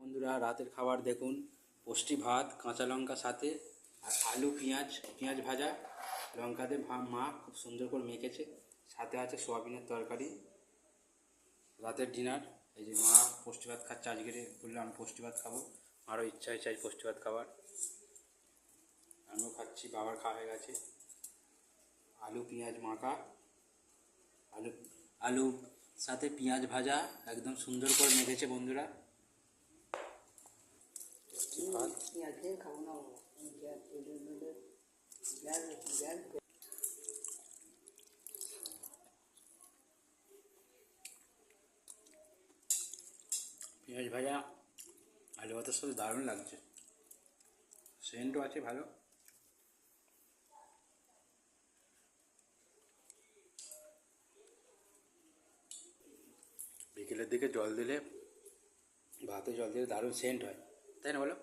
বন্ধুরা রাতের খাবার দেখুন, পুষ্টি ভাত কাঁচা লঙ্কার সাথে আর আলু পেঁয়াজ ভাজা লঙ্কা দিয়ে মা খুব সুন্দর করে মেখেছে, সাথে আছে সোয়াবিনের তরকারি। রাতের ডিনার। এই যে মা পুষ্টি ভাত খাচ্ছে, আজকে বললাম আমি পুষ্টি ভাত খাবো, আরও ইচ্ছা হয়েছে আজ পুষ্টি ভাত খাবার, আমিও খাচ্ছি, বাবার খাওয়া হয়ে গেছে। আলু পেঁয়াজ মাখা, আলু আলু সাথে পেঁয়াজ ভাজা একদম সুন্দর করে মেখেছে বন্ধুরা। পেঁয়াজ ভাজা আলু ভাতের সাথে দারুণ লাগছে, সেন্টও আছে ভালো। বিকেলের দিকে জল দিলে, ভাতে জল দিলে দারুণ সেন্ট হয়, তাই না বলো?